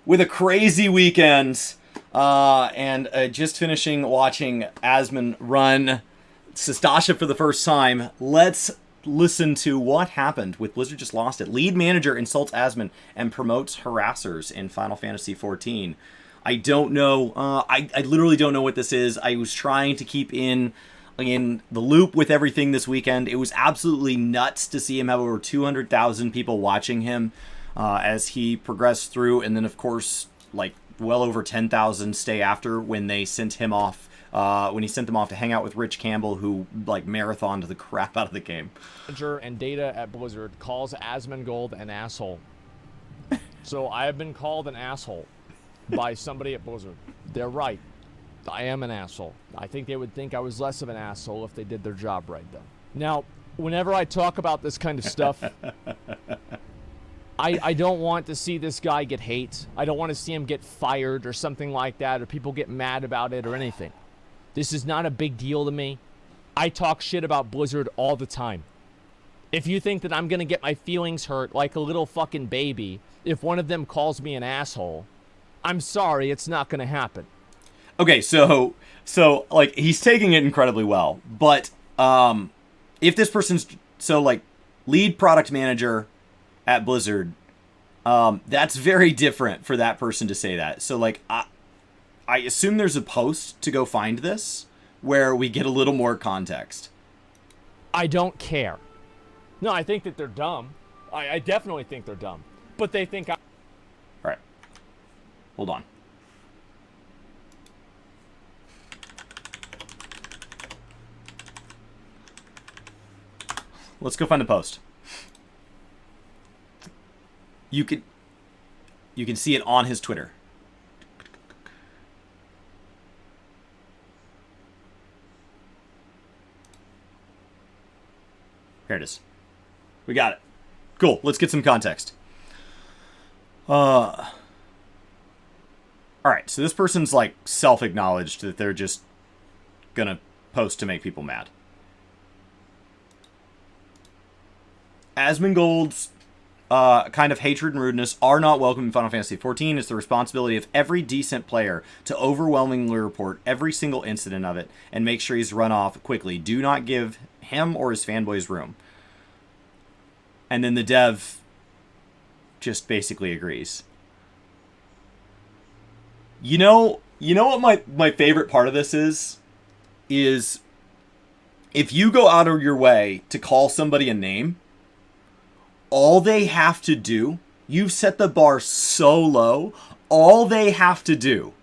with a crazy weekend, and just finishing watching Asmon run Sastasha for the first time. Let's listen to what happened with Blizzard just lost it. Lead manager insults Asmon and promotes harassers in Final Fantasy XIV. I don't know. I literally don't know what this is. I was trying to keep in the loop with everything this weekend. It was absolutely nuts to see him have over 200,000 people watching him as he progressed through, and then of course like well over 10,000 stay after when they sent him off. When he sent them off to hang out with Rich Campbell, who like marathoned the crap out of the game. Manager and data at Blizzard calls Asmongold an asshole. So I have been called an asshole by somebody at Blizzard. They're right. I am an asshole. I think they would think I was less of an asshole if they did their job right, though. Now, whenever I talk about this kind of stuff, I don't want to see this guy get hate. I don't want to see him get fired or something like that, or people get mad about it or anything. This is not a big deal to me. I talk shit about Blizzard all the time. If you think that I'm going to get my feelings hurt like a little fucking baby if one of them calls me an asshole, I'm sorry, it's not going to happen. Okay, so like he's taking it incredibly well, but if this person's like lead product manager at Blizzard, that's very different for that person to say that. So like I assume there's a post to go find this where we get a little more context. I don't care. No, I think that they're dumb. I definitely think they're dumb, but they think I. All right, hold on. Let's go find the post. You can see it on his Twitter. Here it is. We got it. Cool. Let's get some context. All right. So this person's like self-acknowledged that they're just gonna post to make people mad. Asmongold's kind of hatred and rudeness are not welcome in Final Fantasy XIV. It's the responsibility of every decent player to overwhelmingly report every single incident of it and make sure he's run off quickly. Do not give him or his fanboys room. And then the dev just basically agrees. You know what my favorite part of this is if you go out of your way to call somebody a name, all they have to do, you've set the bar so low, all they have to do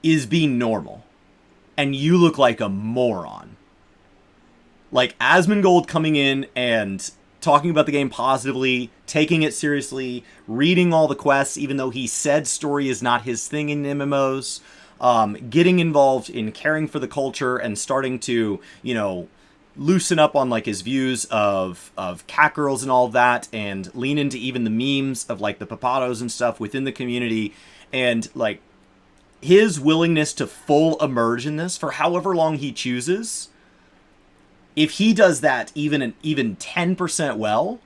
is be normal. And you look like a moron. Like Asmongold coming in and talking about the game positively, taking it seriously, reading all the quests, even though he said story is not his thing in MMOs, getting involved in caring for the culture and starting to, loosen up on like his views of cat girls and all of that, and lean into even the memes of like the papados and stuff within the community, and like his willingness to full emerge in this for however long he chooses. If he does that even 10% well,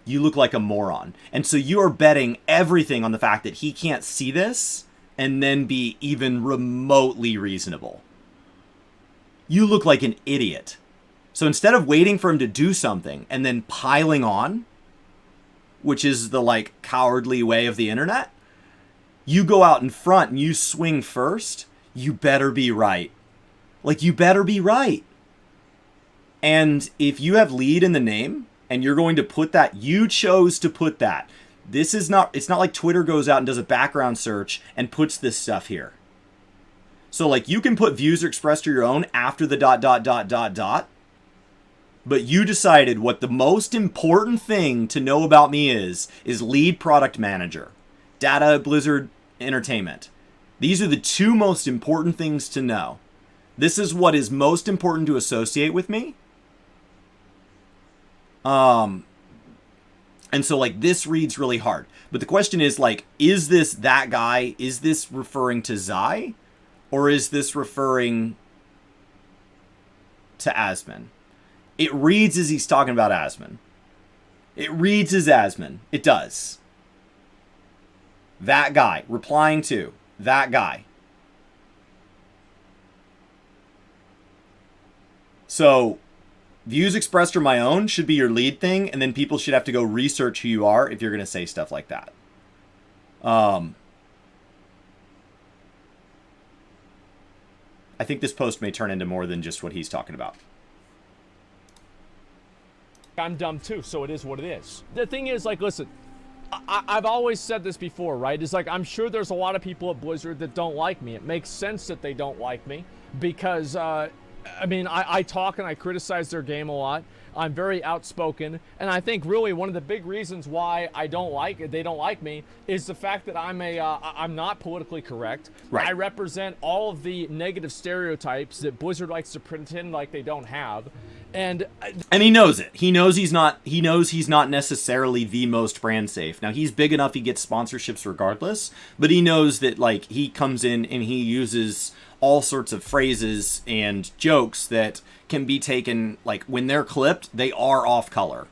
you look like a moron. And so you are betting everything on the fact that he can't see this and then be even remotely reasonable. You look like an idiot. So instead of waiting for him to do something and then piling on, which is the like cowardly way of the internet, you go out in front and you swing first. You better be right. Like, you better be right. And if you have lead in the name and you're going to put that, you chose to put that. It's not like Twitter goes out and does a background search and puts this stuff here. So like you can put views expressed to your own after the ... But you decided what the most important thing to know about me is lead product manager, data at Blizzard Entertainment. These are the two most important things to know. This is what is most important to associate with me. And so like this reads really hard. But the question is like, is this that guy? Is this referring to Zai? Or is this referring to Asmon? It reads as he's talking about Asmon. It reads as Asmon. It does. That guy. Replying to that guy. So, views expressed are my own should be your lead thing, and then people should have to go research who you are if you're going to say stuff like that. I think this post may turn into more than just what he's talking about. I'm dumb too, so it is what it is. The thing is, like, listen, I've always said this before, right? It's like, I'm sure there's a lot of people at Blizzard that don't like me. It makes sense that they don't like me because, I mean, I talk and I criticize their game a lot. I'm very outspoken, and I think really one of the big reasons why they don't like me is the fact that I'm not politically correct. Right. I represent all of the negative stereotypes that Blizzard likes to pretend like they don't have. And he knows it. He knows he's not necessarily the most brand safe. Now, he's big enough he gets sponsorships regardless, but he knows that, like, he comes in and he uses all sorts of phrases and jokes that can be taken, like, when they're clipped, they are off color.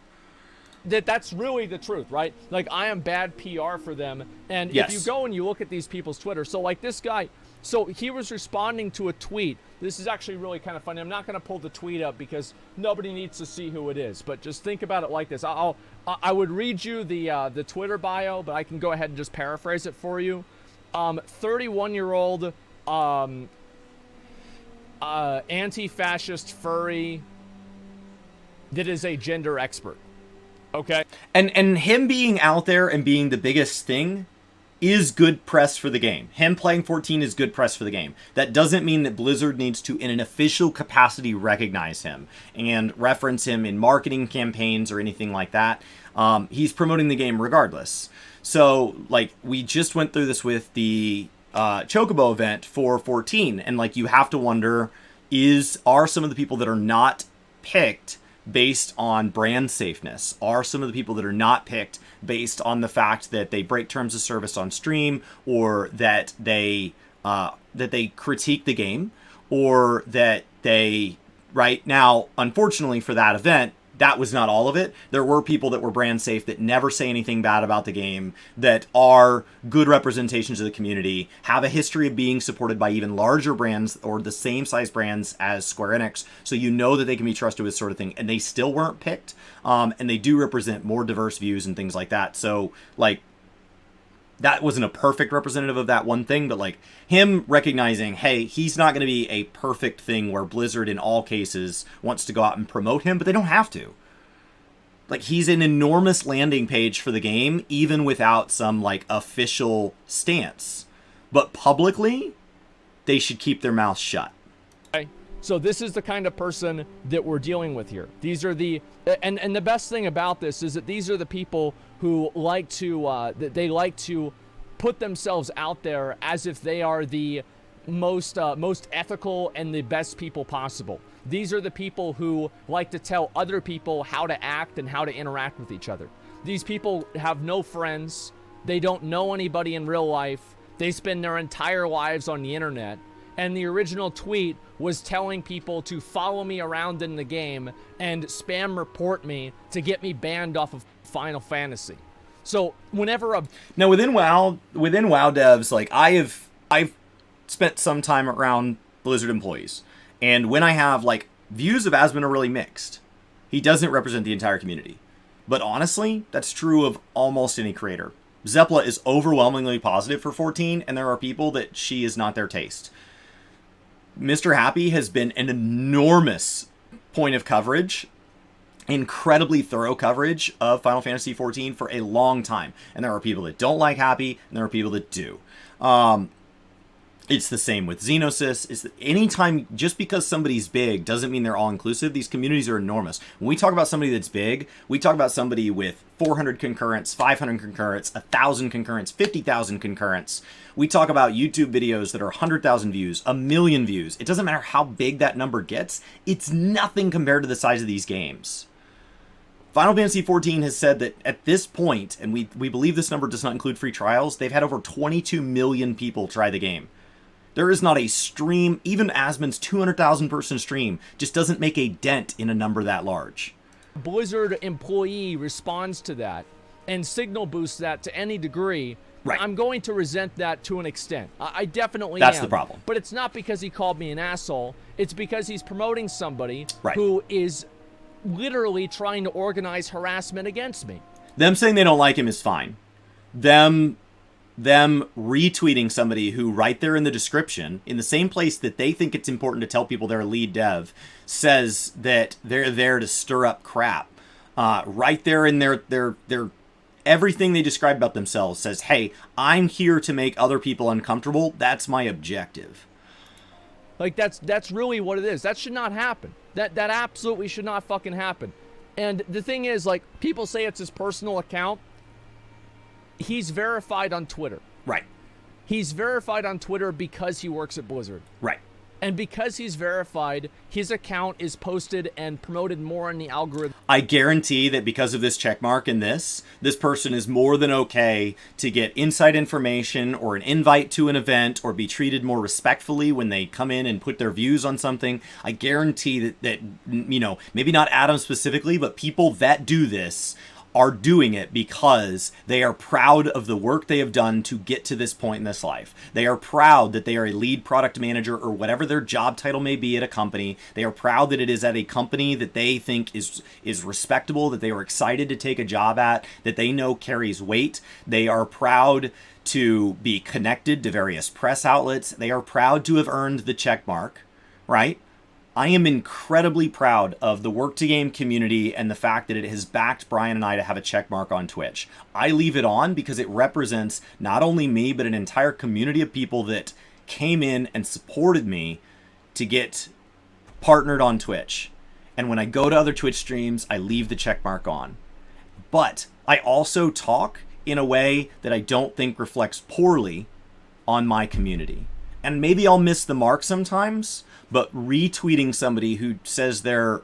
That's really the truth, right? Like, I am bad PR for them. And yes. If you go and you look at these people's Twitter, so like this guy, so he was responding to a tweet. This is actually really kind of funny. I'm not going to pull the tweet up because nobody needs to see who it is. But just think about it like this. I would read you the Twitter bio, but I can go ahead and just paraphrase it for you. 31-year-old anti-fascist furry that is a gender expert. Okay? And him being out there and being the biggest thing is good press for the game. Him playing 14 is good press for the game. That doesn't mean that Blizzard needs to, in an official capacity, recognize him and reference him in marketing campaigns or anything like that. He's promoting the game regardless. So, like, we just went through this with the Chocobo event for 14, and, like, you have to wonder, are some of the people that are not picked based on brand safeness? Are some of the people that are not picked based on the fact that they break terms of service on stream, or that they critique the game, or that they, right now, unfortunately for that event, that was not all of it. There were people that were brand safe that never say anything bad about the game, that are good representations of the community, have a history of being supported by even larger brands or the same size brands as Square Enix, so you know that they can be trusted with this sort of thing, and they still weren't picked, and they do represent more diverse views and things like that. So, like, that wasn't a perfect representative of that one thing, but, like, him recognizing, hey, he's not going to be a perfect thing where Blizzard in all cases wants to go out and promote him, but they don't have to. Like, he's an enormous landing page for the game, even without some, like, official stance. But publicly, they should keep their mouths shut. Okay. So this is the kind of person that we're dealing with here. These are the, and the best thing about this is that these are the people who like to, they like to put themselves out there as if they are the most ethical and the best people possible. These are the people who like to tell other people how to act and how to interact with each other. These people have no friends. They don't know anybody in real life. They spend their entire lives on the internet. And the original tweet was telling people to follow me around in the game and spam report me to get me banned off of Final Fantasy. So whenever now within WoW devs, like, I've spent some time around Blizzard employees, and when I have, like, views of Asmon are really mixed. He doesn't represent the entire community, but honestly, that's true of almost any creator. Zepla is overwhelmingly positive for 14, and there are people that she is not their taste. Mr. Happy has been an enormous point of coverage, incredibly thorough coverage of Final Fantasy XIV for a long time. And there are people that don't like Happy, and there are people that do. It's the same with Xenosis. Anytime, just because somebody's big doesn't mean they're all-inclusive. These communities are enormous. When we talk about somebody that's big, we talk about somebody with 400 concurrents, 500 concurrents, 1,000 concurrents, 50,000 concurrents. We talk about YouTube videos that are 100,000 views, 1 million views. It doesn't matter how big that number gets. It's nothing compared to the size of these games. Final Fantasy XIV has said that at this point, and we believe this number does not include free trials, they've had over 22 million people try the game. There is not a stream, even Asmon's 200,000 person stream just doesn't make a dent in a number that large. Blizzard employee responds to that and signal boosts that to any degree, Right. I'm going to resent that to an extent. I definitely That's am. the problem. But it's not because he called me an asshole. It's because he's promoting somebody Right. who is literally trying to organize harassment against me. Them saying they don't like him is fine. Them retweeting somebody who right there in the description, in the same place that they think it's important to tell people they're a lead dev, says that they're there to stir up crap. Right there in their everything they describe about themselves says, hey, I'm here to make other people uncomfortable. That's my objective. Like, that's really what it is. That should not happen. That absolutely should not fucking happen. And the thing is, like, people say it's his personal account. He's verified on Twitter. Right. He's verified on Twitter because he works at Blizzard. Right. And because he's verified, his account is posted and promoted more in the algorithm. I guarantee that because of this checkmark in this person is more than okay to get inside information or an invite to an event or be treated more respectfully when they come in and put their views on something. I guarantee that you know, maybe not Adam specifically, but people that do this are doing it because they are proud of the work they have done to get to this point in this life. They are proud that they are a lead product manager or whatever their job title may be at a company. They are proud that it is at a company that they think is respectable, that they are excited to take a job at, that they know carries weight. They are proud to be connected to various press outlets. They are proud to have earned the check mark, right? I am incredibly proud of the Work to Game community and the fact that it has backed Brian and I to have a check mark on Twitch. I leave it on because it represents not only me, but an entire community of people that came in and supported me to get partnered on Twitch. And when I go to other Twitch streams, I leave the check mark on. But I also talk in a way that I don't think reflects poorly on my community. And maybe I'll miss the mark sometimes, but retweeting somebody who says they're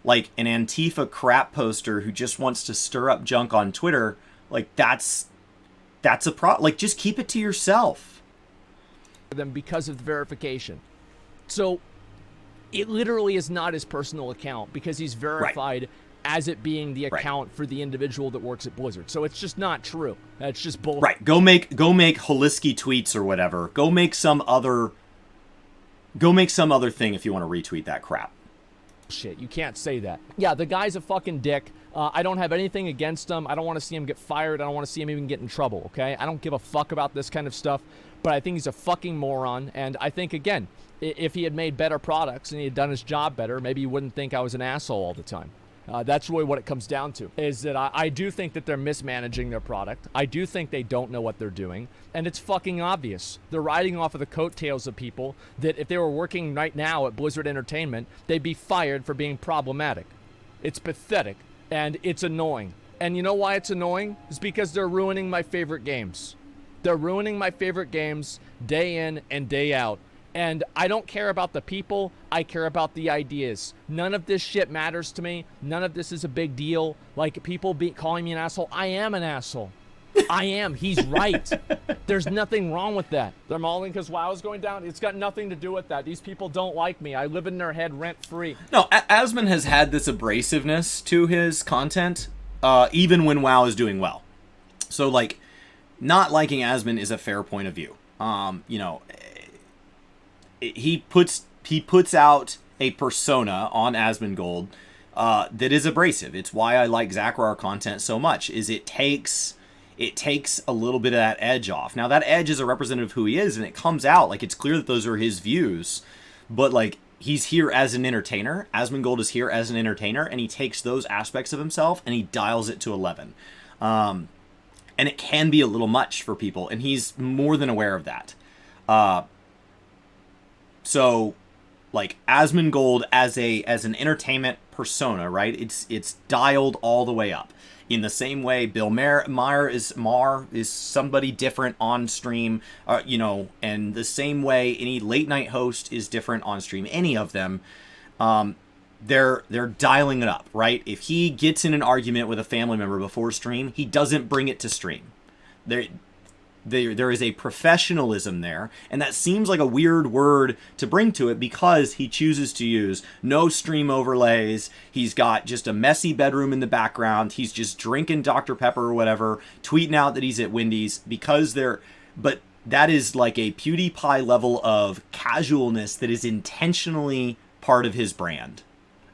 like an Antifa crap poster who just wants to stir up junk on Twitter, like that's a like just keep it to yourself. Them because of the verification. So it literally is not his personal account because he's verified as it being the account for the individual that works at Blizzard. So it's just not true. That's just bullshit. Right. Go make Holisky tweets or whatever. Go make some other thing if you want to retweet that crap. Shit, you can't say that. Yeah, the guy's a fucking dick. I don't have anything against him. I don't want to see him get fired. I don't want to see him even get in trouble, okay? I don't give a fuck about this kind of stuff, but I think he's a fucking moron. And I think, again, if he had made better products and he had done his job better, maybe you wouldn't think I was an asshole all the time. That's really what it comes down to, is that I do think that they're mismanaging their product. I do think they don't know what they're doing, and it's fucking obvious. They're riding off of the coattails of people that if they were working right now at Blizzard Entertainment, they'd be fired for being problematic. It's pathetic, and it's annoying. And you know why it's annoying? It's because they're ruining my favorite games. They're ruining my favorite games day in and day out. And I don't care about the people, I care about the ideas. None of this shit matters to me. None of this is a big deal. Like, people calling me an asshole, I am an asshole. I am. He's right. There's nothing wrong with that. They're mauling because WoW's going down. It's got nothing to do with that. These people don't like me. I live in their head rent-free. No, Asmon has had this abrasiveness to his content, even when WoW is doing well. So, like, not liking Asmon is a fair point of view. You know, he puts out a persona on Asmongold that is abrasive. It's why I like Zachar content so much. Is it takes a little bit of that edge off. Now that edge is a representative of who he is, and it comes out like it's clear that those are his views. But like he's here as an entertainer. Asmongold is here as an entertainer, and he takes those aspects of himself and he dials it to 11. And it can be a little much for people, and he's more than aware of that. So, like, Asmongold as an entertainment persona, right? It's dialed all the way up. In the same way, Bill Maher is somebody different on stream, you know, and the same way any late night host is different on stream. Any of them, they're dialing it up, right? If he gets in an argument with a family member before stream, he doesn't bring it to stream. There is a professionalism there, and that seems like a weird word to bring to it because he chooses to use no stream overlays. He's got just a messy bedroom in the background. He's just drinking Dr. Pepper or whatever, tweeting out that he's at Wendy's because but that is like a PewDiePie level of casualness that is intentionally part of his brand.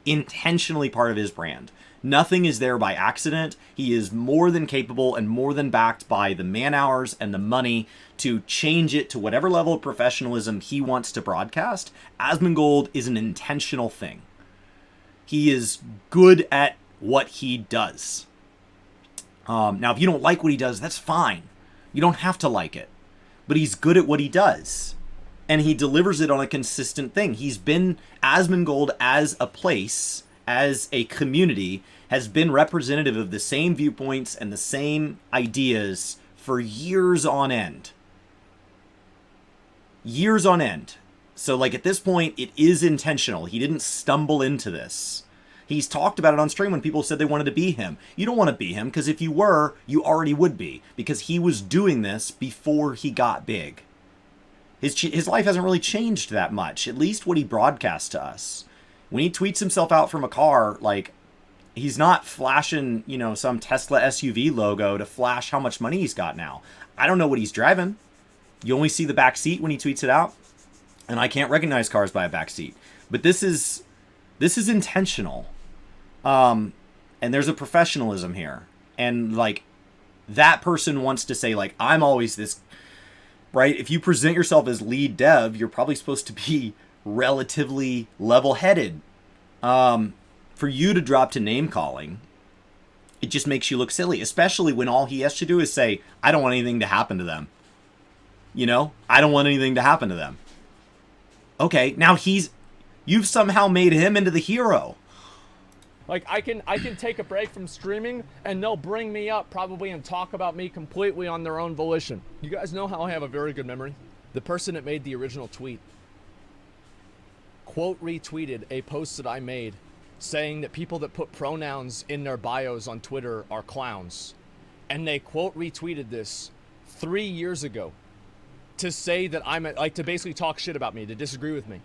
Intentionally part of his brand. Nothing is there by accident. He is more than capable and more than backed by the man hours and the money to change it to whatever level of professionalism he wants to broadcast. Asmongold is an intentional thing. He is good at what he does. Now, if you don't like what he does, that's fine. You don't have to like it. But he's good at what he does. And he delivers it on a consistent thing. He's been Asmongold as a place, as a community, has been representative of the same viewpoints and the same ideas for years on end. Years on end. So, like, at this point, it is intentional. He didn't stumble into this. He's talked about it on stream when people said they wanted to be him. You don't want to be him, because if you were, you already would be. Because he was doing this before he got big. His life hasn't really changed that much, at least what he broadcasts to us. When he tweets himself out from a car, like, he's not flashing, some Tesla SUV logo to flash how much money he's got now. I don't know what he's driving. You only see the back seat when he tweets it out. And I can't recognize cars by a back seat. But this is intentional. And there's a professionalism here. And, like, that person wants to say, like, I'm always this, right? If you present yourself as lead dev, you're probably supposed to be relatively level-headed. For you to drop to name calling, it just makes you look silly, especially when all he has to do is say, I don't want anything to happen to them. I don't want anything to happen to them. Okay, now you've somehow made him into the hero. Like, I can take a break from streaming, and they'll bring me up probably and talk about me completely on their own volition. You guys know how I have a very good memory? The person that made the original tweet quote retweeted a post that I made saying that people that put pronouns in their bios on Twitter are clowns. And they quote retweeted this 3 years ago to say that to basically talk shit about me, to disagree with me.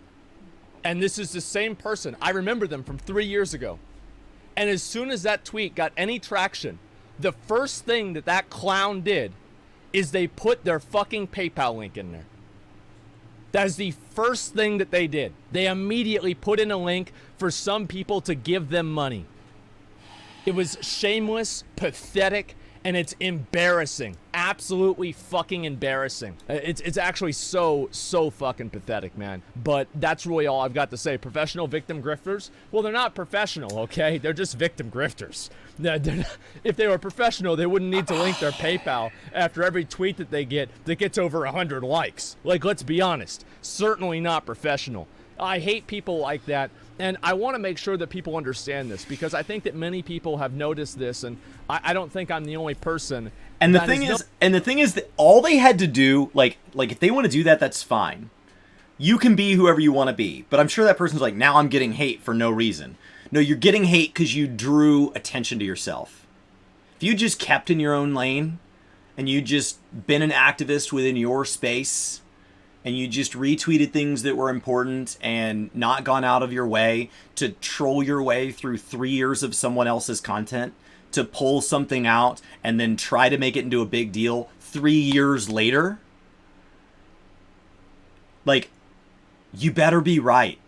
And this is the same person. I remember them from 3 years ago. And as soon as that tweet got any traction, the first thing that clown did is they put their fucking PayPal link in there. That is the first thing that they did. They immediately put in a link for some people to give them money. It was shameless, pathetic, and it's embarrassing. Absolutely fucking embarrassing. It's actually so fucking pathetic, man. But that's really all I've got to say. Professional victim grifters? Well, they're not professional, okay? They're just victim grifters. If they were professional, they wouldn't need to link their PayPal after every tweet that they get that gets over 100 likes. Like, let's be honest. Certainly not professional. I hate people like that, and I want to make sure that people understand this, because I think that many people have noticed this, and I don't think I'm the only person. And the thing is that all they had to do, like if they want to do that, that's fine. You can be whoever you want to be, but I'm sure that person's like, now I'm getting hate for no reason. No, you're getting hate because you drew attention to yourself. If you just kept in your own lane, and you just been an activist within your space, and you just retweeted things that were important and not gone out of your way to troll your way through 3 years of someone else's content, to pull something out and then try to make it into a big deal 3 years later, like, you better be right.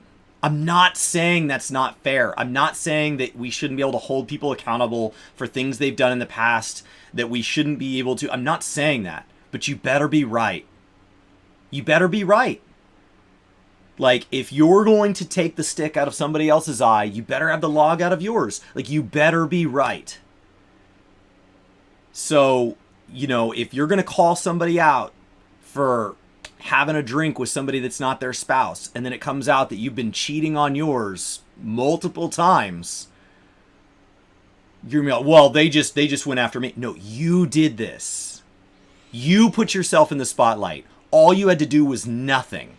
I'm not saying that's not fair. I'm not saying that we shouldn't be able to hold people accountable for things they've done in the past, that we shouldn't be able to. I'm not saying that, but you better be right. You better be right. Like, if you're going to take the stick out of somebody else's eye, you better have the log out of yours. Like, you better be right. So, if you're going to call somebody out for having a drink with somebody that's not their spouse, and then it comes out that you've been cheating on yours multiple times, you're going to be like, well, they just went after me. No, you did this. You put yourself in the spotlight. All you had to do was nothing.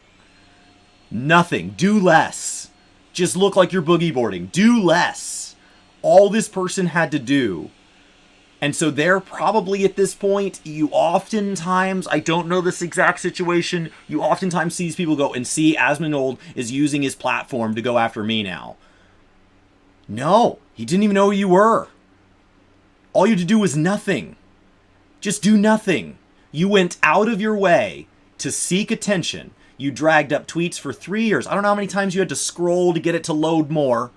Nothing. Do less. Just look like you're boogie boarding. Do less. All this person had to do And so they're probably at this point, you oftentimes, I don't know this exact situation, you oftentimes see these people go and see Asmongold is using his platform to go after me now. No, he didn't even know who you were. All you had to do was nothing. Just do nothing. You went out of your way to seek attention. You dragged up tweets for 3 years. I don't know how many times you had to scroll to get it to load more.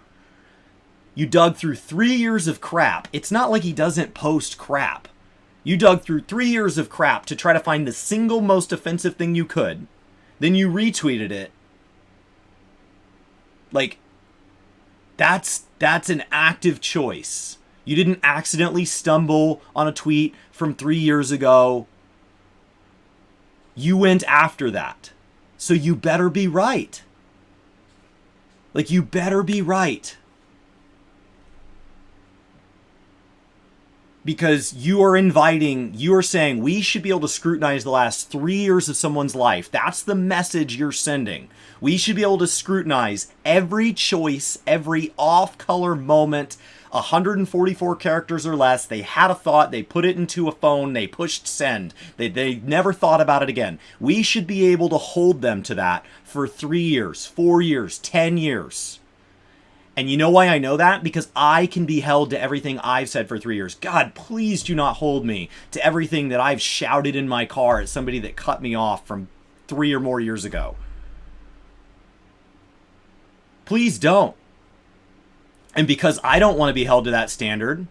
You dug through 3 years of crap. It's not like he doesn't post crap. You dug through 3 years of crap to try to find the single most offensive thing you could. Then you retweeted it. Like, that's an active choice. You didn't accidentally stumble on a tweet from 3 years ago. You went after that. So you better be right. Like, you better be right. Because you are saying we should be able to scrutinize the last 3 years of someone's life. That's the message you're sending. We should be able to scrutinize every choice, every off-color moment, 144 characters or less. They had a thought, they put it into a phone, they pushed send. They never thought about it again. We should be able to hold them to that for 3 years, 4 years, 10 years. And you know why I know that? Because I can be held to everything I've said for 3 years. God, please do not hold me to everything that I've shouted in my car at somebody that cut me off from 3 or more years ago. Please don't. And because I don't want to be held to that standard,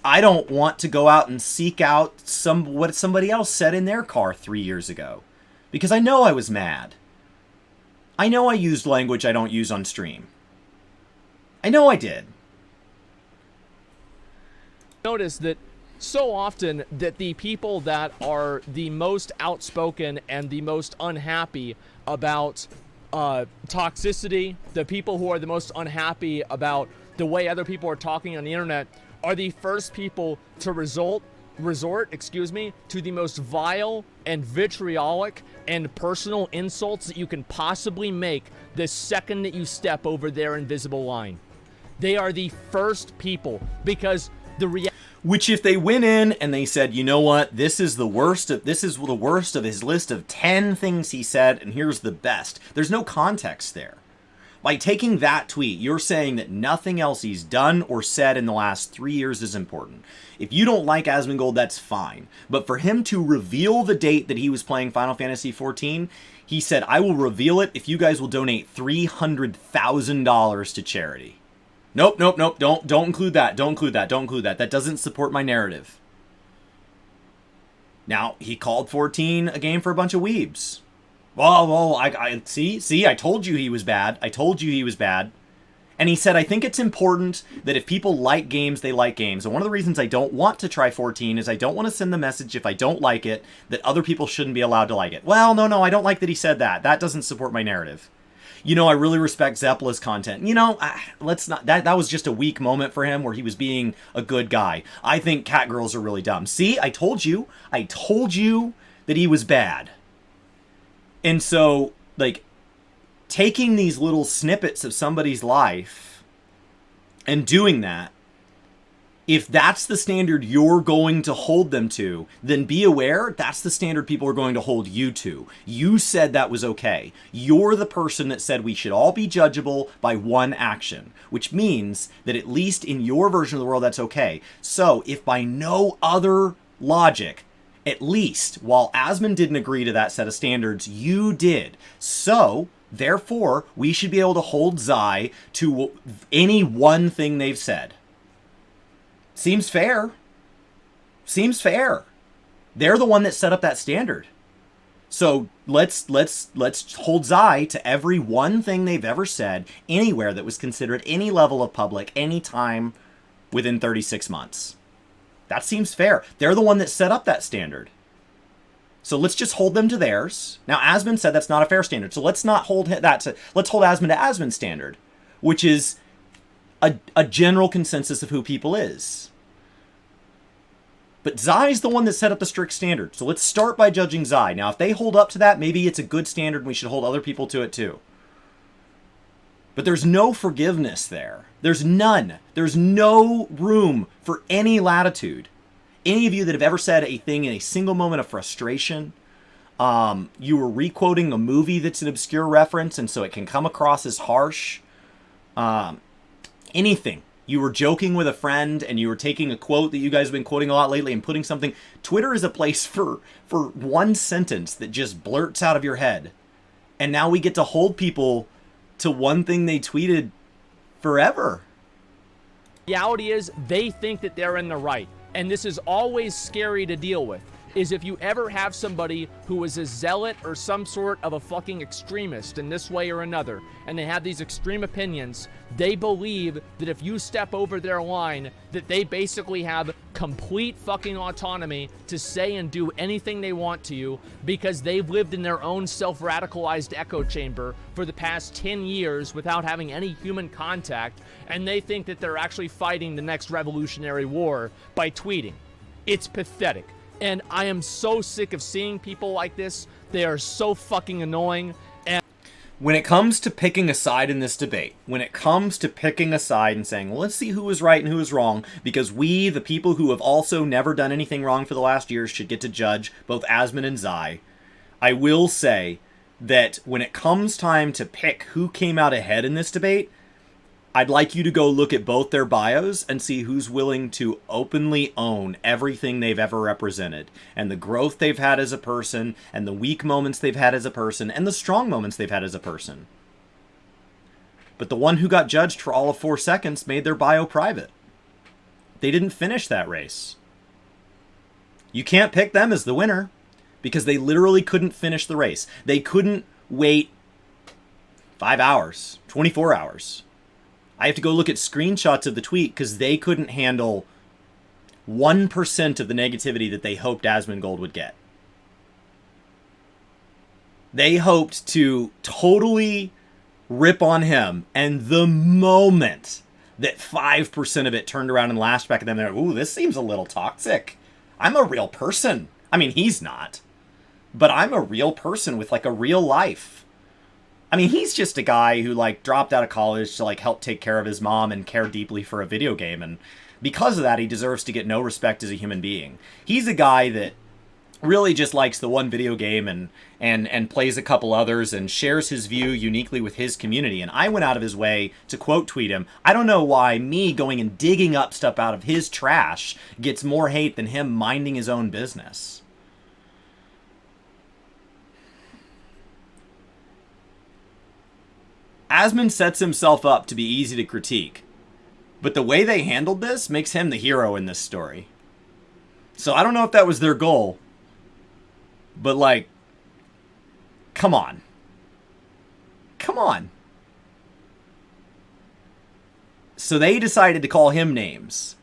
I don't want to go out and seek out what somebody else said in their car 3 years ago. Because I know I was mad. I know I used language I don't use on stream. I know I did. Notice that so often that the people that are the most outspoken and the most unhappy about toxicity, the people who are the most unhappy about the way other people are talking on the internet, are the first people to resort to the most vile and vitriolic and personal insults that you can possibly make the second that you step over their invisible line. They are the first people, because which if they went in and they said, you know what, this is the worst of his list of 10 things he said, and here's the best. There's no context there. By taking that tweet, you're saying that nothing else he's done or said in the last 3 years is important. If you don't like Asmongold, that's fine. But for him to reveal the date that he was playing Final Fantasy XIV, he said, I will reveal it if you guys will donate $300,000 to charity. Nope. Don't include that. Don't include that. That doesn't support my narrative. Now, he called 14 a game for a bunch of weebs. Well, I see, I told you he was bad. And he said, I think it's important that if people like games, they like games. And one of the reasons I don't want to try 14 is I don't want to send the message, if I don't like it, that other people shouldn't be allowed to like it. Well, no, I don't like that he said that. That doesn't support my narrative. You know, I really respect Zeppela's content. You know, let's not, that was just a weak moment for him where he was being a good guy. I think cat girls are really dumb. See, I told you that he was bad. And so, like, taking these little snippets of somebody's life and doing that, if that's the standard you're going to hold them to, then be aware that's the standard people are going to hold you to. You said that was okay. You're the person that said we should all be judgeable by one action, which means that at least in your version of the world, that's okay. So if by no other logic, at least while Asmon didn't agree to that set of standards, you did. So therefore, we should be able to hold Zai to any one thing they've said. Seems fair. They're the one that set up that standard. So let's hold Zai to every one thing they've ever said anywhere that was considered any level of public, any time within 36 months. That seems fair. They're the one that set up that standard. So let's just hold them to theirs. Now, Asmon said that's not a fair standard. So let's not hold that to, let's hold Asmon to Asmon's standard, which is a general consensus of who people is. But Zai's the one that set up the strict standard. So let's start by judging Zai. Now, if they hold up to that, maybe it's a good standard and we should hold other people to it too. But there's no forgiveness there. There's none. There's no room for any latitude. any of you that have ever said a thing in a single moment of frustration, you were requoting a movie that's an obscure reference, and so it can come across as harsh. Anything. You were joking with a friend, and you were taking a quote that you guys have been quoting a lot lately and putting something. Twitter is a place for one sentence that just blurts out of your head. And now we get to hold people to one thing they tweeted forever. Reality is they think that they're in the right. And this is always scary to deal with, is if you ever have somebody who is a zealot or some sort of a fucking extremist in this way or another, and they have these extreme opinions, they believe that if you step over their line, that they basically have complete fucking autonomy to say and do anything they want to you because they've lived in their own self-radicalized echo chamber for the past 10 years without having any human contact, and they think that they're actually fighting the next revolutionary war by tweeting. It's pathetic. And I am so sick of seeing people like this. They are so fucking annoying. And when it comes to picking a side in this debate, when it comes to picking a side and saying, well, let's see who is right and who is wrong, because we, the people who have also never done anything wrong for the last year, should get to judge both Asmon and Zai, I will say that when it comes time to pick who came out ahead in this debate, I'd like you to go look at both their bios and see who's willing to openly own everything they've ever represented, and the growth they've had as a person, and the weak moments they've had as a person, and the strong moments they've had as a person. But the one who got judged for all of 4 seconds made their bio private. They didn't finish that race. You can't pick them as the winner, because they literally couldn't finish the race. They couldn't wait 5 hours, 24 hours. I have to go look at screenshots of the tweet because they couldn't handle 1% of the negativity that they hoped Asmongold would get. They hoped to totally rip on him, and the moment that 5% of it turned around and lashed back at them, they're like, ooh, this seems a little toxic. I'm a real person. I mean, he's not. But I'm a real person with, like, a real life. I mean, he's just a guy who, like, dropped out of college to, like, help take care of his mom and care deeply for a video game, and because of that, he deserves to get no respect as a human being. He's a guy that really just likes the one video game and plays a couple others and shares his view uniquely with his community, and I went out of his way to quote tweet him. I don't know why me going and digging up stuff out of his trash gets more hate than him minding his own business. Asmon sets himself up to be easy to critique, but the way they handled this makes him the hero in this story. So I don't know if that was their goal, but, like, come on. Come on. So they decided to call him names.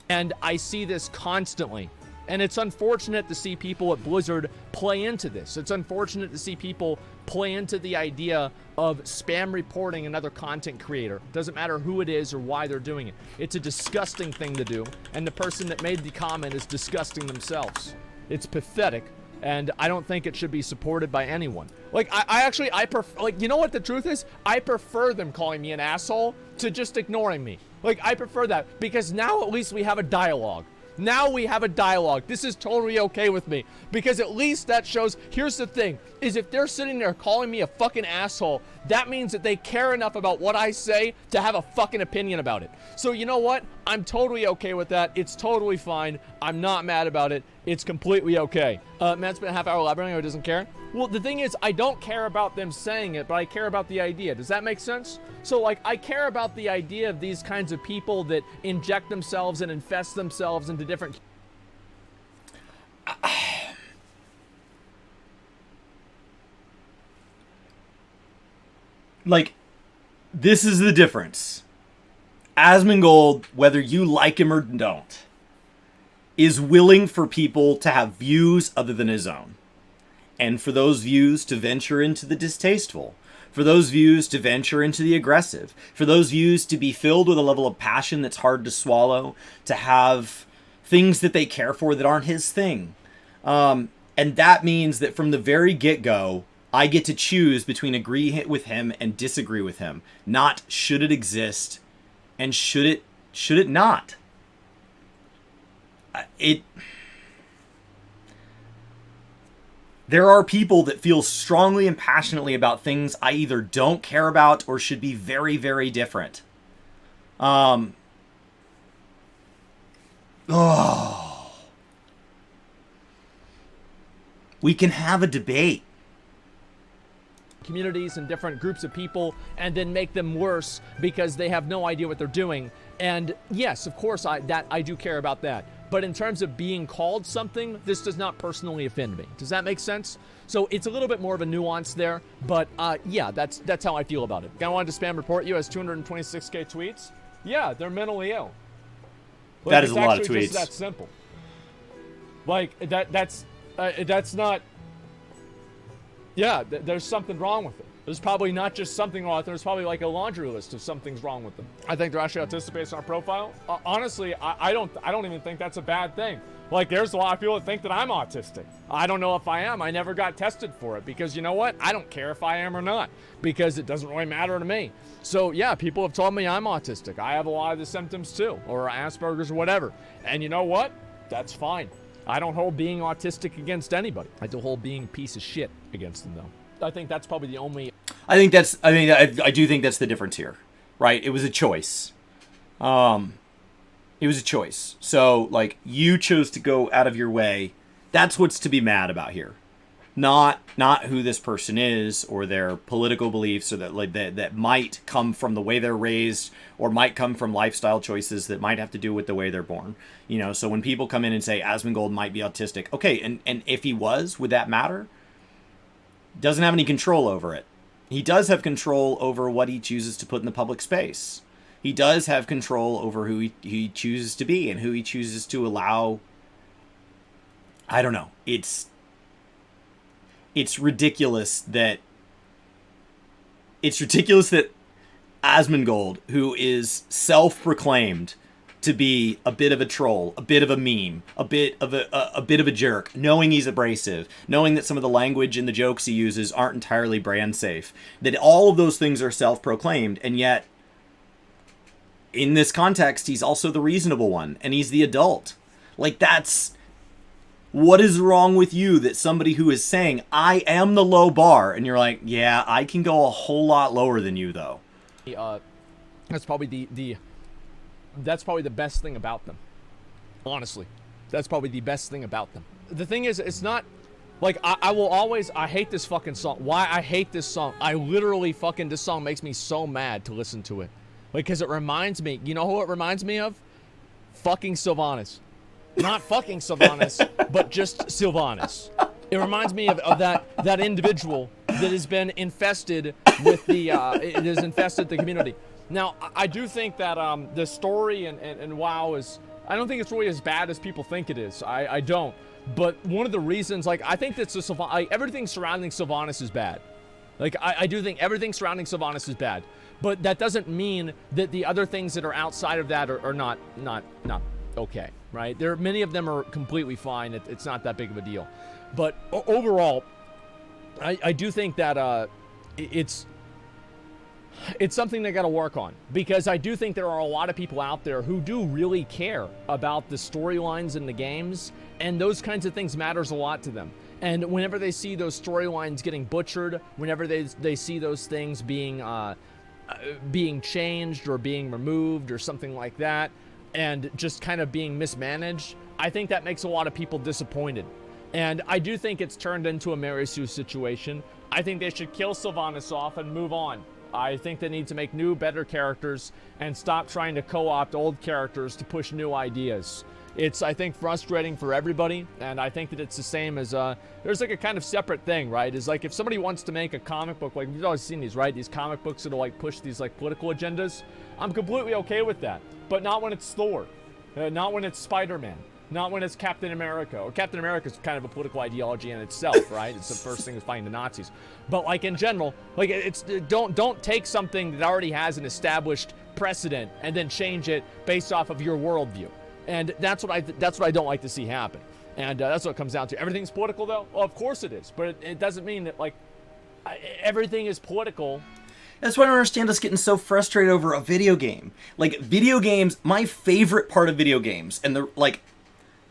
And I see this constantly. And it's unfortunate to see people at Blizzard play into this. It's unfortunate to see people play into the idea of spam reporting another content creator. Doesn't matter who it is or why they're doing it. It's a disgusting thing to do. And the person that made the comment is disgusting themselves. It's pathetic. And I don't think it should be supported by anyone. Like, I prefer, like, you know what the truth is? I prefer them calling me an asshole to just ignoring me. Like, I prefer that because now at least we have a dialogue. Now we have a dialogue. This is totally okay with me because at least that shows, here's the thing, is if they're sitting there calling me a fucking asshole, that means that they care enough about what I say to have a fucking opinion about it. So you know what? I'm totally okay with that. It's totally fine. I'm not mad about it. It's completely okay. Matt's been a half hour elaborating or doesn't care. Well, the thing is, I don't care about them saying it, but I care about the idea. Does that make sense? So, like, I care about the idea of these kinds of people that inject themselves and infest themselves into different... Like, this is the difference. Asmongold, whether you like him or don't, is willing for people to have views other than his own. And for those views to venture into the distasteful. For those views to venture into the aggressive. For those views to be filled with a level of passion that's hard to swallow. To have things that they care for that aren't his thing. And that means that from the very get-go, I get to choose between agree with him and disagree with him. Not should it exist and should it Should it not? There are people that feel strongly and passionately about things I either don't care about or should be very, very different. We can have a debate. Communities and different groups of people and then make them worse because they have no idea what they're doing. And yes, of course, I do care about that. But in terms of being called something, this does not personally offend me. Does that make sense? So it's a little bit more of a nuance there. But yeah, that's how I feel about it. Guy wanted to spam report you has 226K tweets. Yeah, they're mentally ill. Like, that is a lot of tweets. It's that simple. Like that's not. Yeah, there's something wrong with it. There's probably not just something wrong with them. There's probably like a laundry list of something's wrong with them. I think they're actually autistic based on our profile. Honestly, I don't even think that's a bad thing. Like, there's a lot of people that think that I'm autistic. I don't know if I am. I never got tested for it because, you know what? I don't care if I am or not because it doesn't really matter to me. So, yeah, people have told me I'm autistic. I have a lot of the symptoms too, or Asperger's or whatever. And you know what? That's fine. I don't hold being autistic against anybody. I do hold being a piece of shit against them, though. I think that's probably the only... I do think that's the difference here, right? It was a choice. It was a choice. So, like, you chose to go out of your way. That's what's to be mad about here. Not who this person is or their political beliefs or that might come from the way they're raised or might come from lifestyle choices that might have to do with the way they're born. You know, so when people come in and say Asmongold might be autistic, okay, and if he was, would that matter? Doesn't have any control over it. He does have control over what he chooses to put in the public space. He does have control over who he chooses to be and who he chooses to allow. I don't know. It's ridiculous that Asmongold, who is self-proclaimed to be a bit of a troll, a bit of a meme, a bit of a jerk, knowing he's abrasive, knowing that some of the language and the jokes he uses aren't entirely brand safe, that all of those things are self-proclaimed, and yet in this context he's also the reasonable one and he's the adult. Like, that's what is wrong with you that somebody who is saying I am the low bar and you're like, yeah, I can go a whole lot lower than you though. That's probably that's probably the best thing about them. Honestly, that's probably the best thing about them. The thing is, it's not like I hate this fucking song. Why I hate this song? I literally fucking, this song makes me so mad to listen to it. Like, because it reminds me, you know who it reminds me of? Fucking Sylvanas. Not fucking Sylvanas, but just Sylvanas. It reminds me of that individual that has been infested with it has infested the community. Now, I do think that the story and WoW is, I don't think it's really as bad as people think it is. I don't. But one of the reasons, like, I think that everything surrounding Sylvanas is bad. Like, I do think everything surrounding Sylvanas is bad. But that doesn't mean that the other things that are outside of that are not okay, right? Many of them are completely fine. It's not that big of a deal. But overall, I do think that it's something they got to work on, because I do think there are a lot of people out there who do really care about the storylines in the games, and those kinds of things matters a lot to them. And whenever they see those storylines getting butchered, whenever they see those things being changed or being removed or something like that, and just kind of being mismanaged, I think that makes a lot of people disappointed. And I do think it's turned into a Mary Sue situation. I think they should kill Sylvanas off and move on. I think they need to make new, better characters and stop trying to co-opt old characters to push new ideas. It's, I think, frustrating for everybody, and I think that it's the same as, there's like a kind of separate thing, right? Is like if somebody wants to make a comic book, like you've always seen these, right? These comic books that'll like push these like political agendas. I'm completely okay with that, but not when it's Thor, not when it's Spider-Man, not when it's Captain America. Or Captain America's kind of a political ideology in itself, right? It's the first thing is fighting the Nazis. But like in general, like it's don't take something that already has an established precedent and then change it based off of your worldview. And that's what I don't like to see happen. And that's what it comes down to. Everything's political, though? Well, of course it is. But it doesn't mean that, like, everything is political. That's why I don't understand us getting so frustrated over a video game. Like, video games, my favorite part of video games, and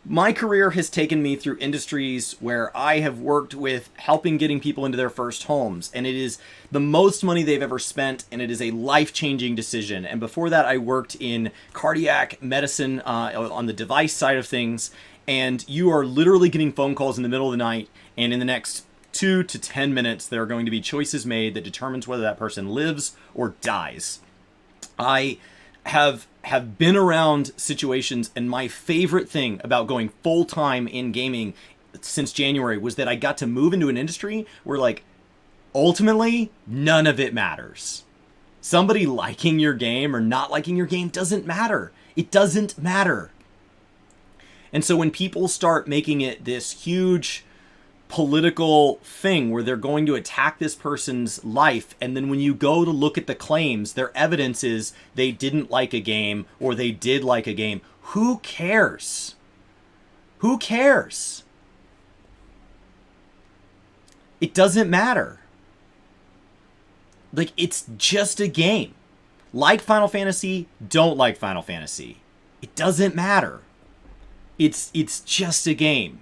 my career has taken me through industries where I have worked with helping getting people into their first homes, and it is the most money they've ever spent, and it is a life-changing decision. And before that, I worked in cardiac medicine on the device side of things, and you are literally getting phone calls in the middle of the night, and in the next 2 to 10 minutes, there are going to be choices made that determines whether that person lives or dies. I have been around situations, and my favorite thing about going full-time in gaming since January was that I got to move into an industry where, like, ultimately, none of it matters. Somebody liking your game or not liking your game doesn't matter. It doesn't matter. And so when people start making it this huge political thing where they're going to attack this person's life, and then when you go to look at the claims, their evidence is they didn't like a game or they did like a game. Who cares? Who cares? It doesn't matter. Like, it's just a game. Like Final Fantasy, don't like Final Fantasy. It doesn't matter. It's just a game.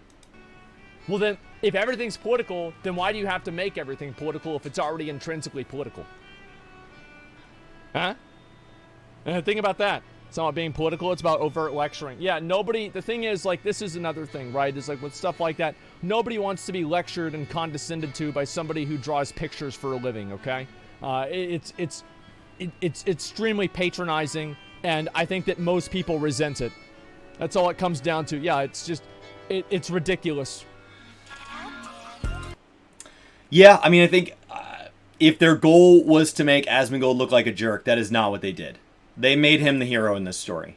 Well then, if everything's political, then why do you have to make everything political if it's already intrinsically political? Huh? Think about that. It's not about being political, it's about overt lecturing. Yeah, the thing is, like, this is another thing, right? Is like with stuff like that, nobody wants to be lectured and condescended to by somebody who draws pictures for a living, okay? It's extremely patronizing, and I think that most people resent it. That's all it comes down to. Yeah, it's just, it's ridiculous. Yeah, I mean, I think if their goal was to make Asmongold look like a jerk, that is not what they did. They made him the hero in this story.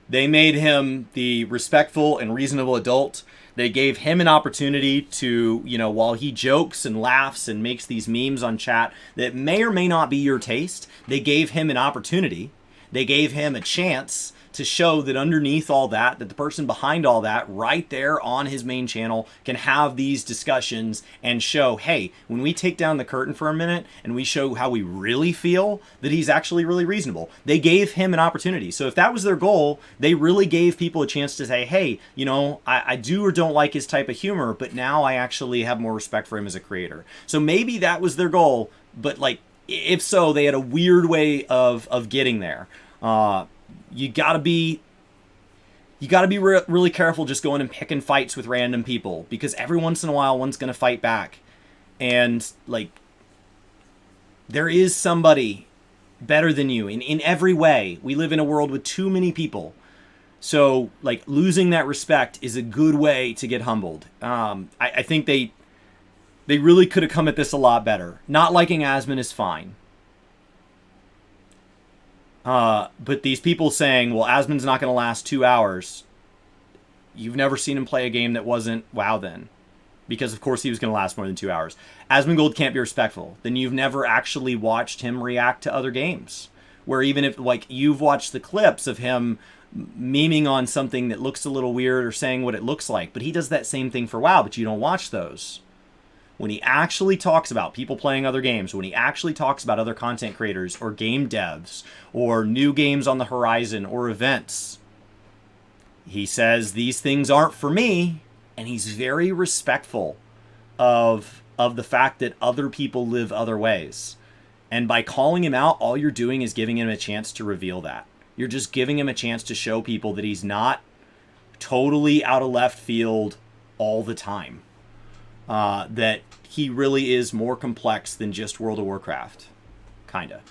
They made him the respectful and reasonable adult. They gave him an opportunity to, while he jokes and laughs and makes these memes on chat that may or may not be your taste, they gave him an opportunity. They gave him a chance to show that underneath all that the person behind all that right there on his main channel can have these discussions and show, hey, when we take down the curtain for a minute and we show how we really feel, that he's actually really reasonable. They gave him an opportunity. So if that was their goal, they really gave people a chance to say, hey, I do or don't like his type of humor, but now I actually have more respect for him as a creator. So maybe that was their goal, but like, if so, they had a weird way of getting there. You gotta be really careful just going and picking fights with random people, because every once in a while one's gonna fight back, and like, there is somebody better than you in every way. We live in a world with too many people, so like, losing that respect is a good way to get humbled. I think they really could have come at this a lot better. Not liking Asmon is fine. But these people saying, well, Asmon's not going to last 2 hours. You've never seen him play a game that wasn't WoW then. Because, of course, he was going to last more than 2 hours. Asmongold can't be respectful. Then you've never actually watched him react to other games. Where even if, like, you've watched the clips of him memeing on something that looks a little weird or saying what it looks like. But he does that same thing for WoW, but you don't watch those. When he actually talks about people playing other games, when he actually talks about other content creators or game devs or new games on the horizon or events, he says these things aren't for me, and he's very respectful of the fact that other people live other ways. And by calling him out, all you're doing is giving him a chance to reveal that. You're just giving him a chance to show people that he's not totally out of left field all the time. That he really is more complex than just World of Warcraft. Kinda.